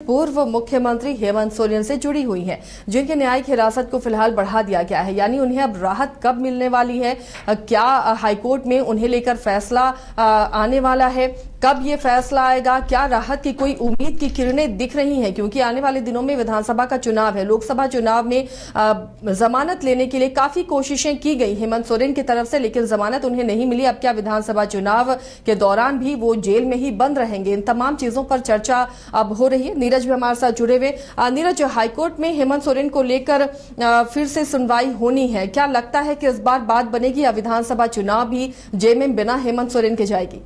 पूर्व मुख्यमंत्री हेमंत सोरेन से जुड़ी हुई हैं, जिनकी न्यायिक हिरासत को फिलहाल बढ़ा दिया गया है। यानी उन्हें अब राहत कब मिलने वाली है, क्या हाईकोर्ट में उन्हें लेकर फैसला आने वाला है, कब ये फैसला आएगा, क्या राहत की कोई उम्मीद की किरणें दिख रही हैं? क्योंकि आने वाले दिनों में विधानसभा का चुनाव है। लोकसभा चुनाव में जमानत लेने के लिए काफी कोशिशें की गई हेमंत सोरेन की तरफ से, लेकिन जमानत उन्हें नहीं मिली। अब क्या विधानसभा चुनाव के दौरान भी वो जेल में ही बंद रहेंगे? इन तमाम चीजों पर चर्चा अब हो रही है। नीरज भी हमारे साथ जुड़े हुए। नीरज, हाईकोर्ट में हेमंत सोरेन को लेकर फिर से सुनवाई होनी है, क्या लगता है कि इस बार बात बनेगी या विधानसभा चुनाव भी जेल में बिना हेमंत सोरेन के जाएगी?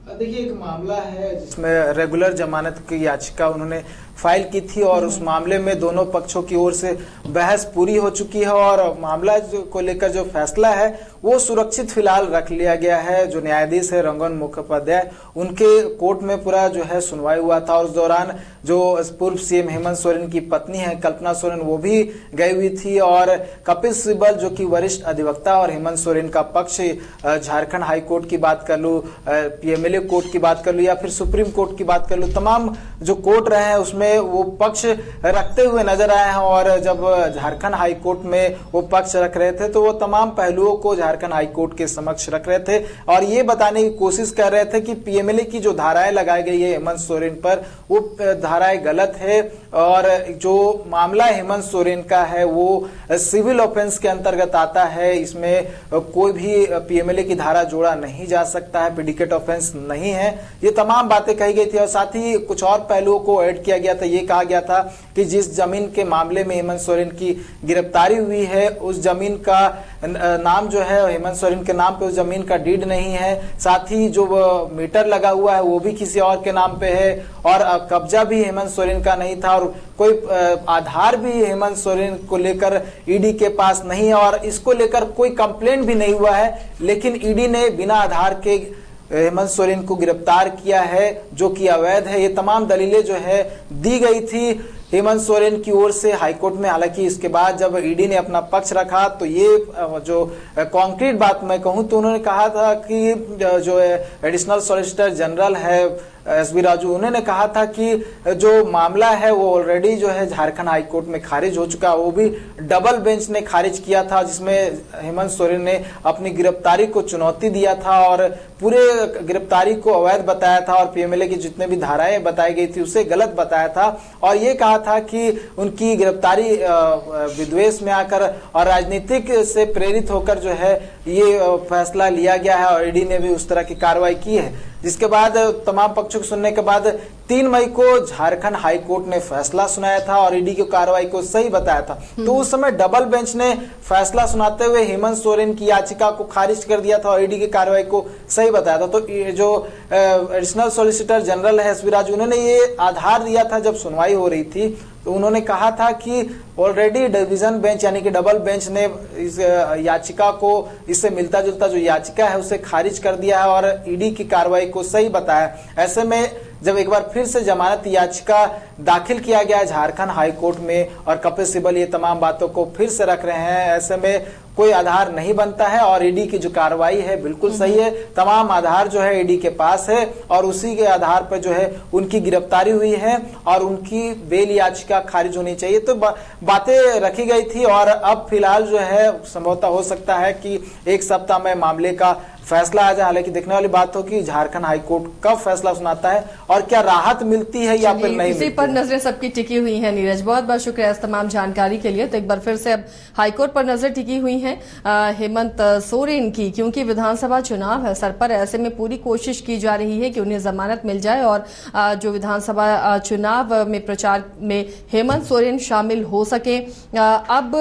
देखिए, एक मामला है जिसमें रेगुलर जमानत की याचिका उन्होंने फाइल की थी और उस मामले में दोनों पक्षों की ओर से बहस पूरी हो चुकी है और मामला को लेकर जो फैसला है वो सुरक्षित फिलहाल रख लिया गया है। जो न्यायाधीश है रंगन मुखोपाध्याय, उनके कोर्ट में पूरा जो है सुनवाई हुआ था और उस दौरान जो पूर्व सीएम हेमंत सोरेन की पत्नी है कल्पना सोरेन, वो भी गई हुई थी और कपिल सिब्बल जो कि वरिष्ठ अधिवक्ता और हेमंत सोरेन का पक्ष, झारखंड हाई कोर्ट की बात कर लूं, पीएमएलए कोर्ट की बात कर लूं या फिर सुप्रीम कोर्ट की बात कर लूं, तमाम जो कोर्ट रहे हैं उसमें वो पक्ष रखते हुए नजर आए हैं। और जब झारखंड हाई कोर्ट में वो पक्ष रख रहे थे तो वो तमाम पहलुओं को झारखंड हाई कोर्ट के समक्ष रख रहे थे और ये बताने की कोशिश कर रहे थे कि पीएमएलए की जो धाराएं लगाई गई है हेमंत सोरेन पर, वो धाराएं गलत है और जो मामला हेमंत सोरेन का है वो सिविल ऑफेंस के अंतर्गत आता है। इसमें कोई भी पीएमएलए की धारा जोड़ा नहीं जा सकता है, प्रेडिकेट ऑफेंस नहीं है। ये तमाम बातें कही गई थी और साथ ही कुछ और पहलुओं को ऐड किया गया था। ये कहा गया था कि जिस जमीन के मामले में हेमंत सोरेन की गिरफ्तारी हुई है उस जमीन का नाम जो है हेमंत सोरेन के नाम पे उस जमीन का डीड नहीं है, साथ ही जो मीटर लगा हुआ है वो भी किसी और के नाम पे है और कब्जा भी हेमंत सोरेन का नहीं था और कोई आधार भी हेमंत सोरेन को लेकर ईडी के पास नहीं है और इसको लेकर कोई कंप्लेंट भी नहीं हुआ है। लेकिन ईडी ने बिना आधार के हेमंत सोरेन को गिरफ्तार किया है जो कि अवैध है। ये तमाम दलीलें जो है दी गई थी हेमंत सोरेन की ओर से हाईकोर्ट में। हालांकि इसके बाद जब ईडी ने अपना पक्ष रखा तो ये जो कॉन्क्रीट बात मैं कहूं तो उन्होंने कहा था कि जो एडिशनल सॉलिसिटर जनरल है एसबी राजू, उन्होंने कहा था कि जो मामला है वो ऑलरेडी जो है झारखंड हाईकोर्ट में खारिज हो चुका है। वो भी डबल बेंच ने खारिज किया था जिसमें हेमंत सोरेन ने अपनी गिरफ्तारी को चुनौती दिया था और पूरे गिरफ्तारी को अवैध बताया था और पीएमएलए की जितने भी धाराएं बताई गई थी उसे गलत बताया था और ये कहा था कि उनकी गिरफ्तारी विद्वेष में आकर और राजनीतिक से प्रेरित होकर जो है ये फैसला लिया गया है और ईडी ने भी उस तरह की कार्रवाई की है। जिसके बाद तमाम पक्षों को सुनने के बाद 3 मई को झारखंड हाई कोर्ट ने फैसला सुनाया था और ईडी की कार्रवाई को सही बताया था। तो उस समय डबल बेंच ने फैसला सुनाते हुए हेमंत सोरेन की याचिका को खारिज कर दिया था और ईडी की कार्रवाई को सही बताया था। तो जो एडिशनल सॉलिसिटर जनरल है एसबी राजू, उन्होंने ये आधार दिया था जब सुनवाई हो रही थी। तो उन्होंने कहा था कि ऑलरेडी डिवीजन बेंच यानी कि डबल बेंच ने इस याचिका को, इससे मिलता जुलता जो याचिका है उसे खारिज कर दिया है और ईडी की कार्रवाई को सही बताया। ऐसे में जब एक बार फिर से जमानत याचिका दाखिल किया गया है झारखंड हाई कोर्ट में और कपिल सिब्बल ये तमाम बातों को फिर से रख रहे हैं, ऐसे में कोई आधार नहीं बनता है और ईडी की जो कार्रवाई है बिल्कुल सही है। तमाम आधार जो है ईडी के पास है और उसी के आधार पर जो है उनकी गिरफ्तारी हुई है और उनकी बेल याचिका खारिज होनी चाहिए। तो बातें रखी गई थी और अब फिलहाल जो है संभवतः हो सकता है कि 1 सप्ताह में मामले का फैसला आ जाए। हालांकि देखने वाली बात हो कि झारखंड हाईकोर्ट कब फैसला सुनाता है और क्या राहत मिलती है या फिर नहीं। इसी पर नजरें सबकी टिकी हुई हैं। नीरज, बहुत बहुत शुक्रिया इस तमाम जानकारी के लिए। तो एक बार फिर से अब हाईकोर्ट पर नजर टिकी हुई है हेमंत सोरेन की, क्योंकि विधानसभा चुनाव है सर पर। ऐसे में पूरी कोशिश की जा रही है कि उन्हें जमानत मिल जाए और जो विधानसभा चुनाव में प्रचार में हेमंत सोरेन शामिल हो सके। अब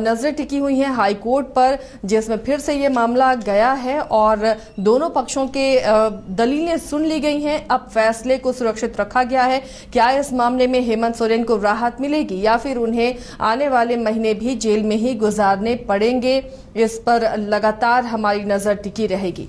नजरें टिकी हुई है हाईकोर्ट पर, जिसमें फिर से ये मामला गया है और दोनों पक्षों के दलीलें सुन ली गई हैं। अब फैसले को सुरक्षित रखा गया है। क्या इस मामले में हेमंत सोरेन को राहत मिलेगी या फिर उन्हें आने वाले महीने भी जेल में ही गुजारने पड़ेंगे? इस पर लगातार हमारी नजर टिकी रहेगी।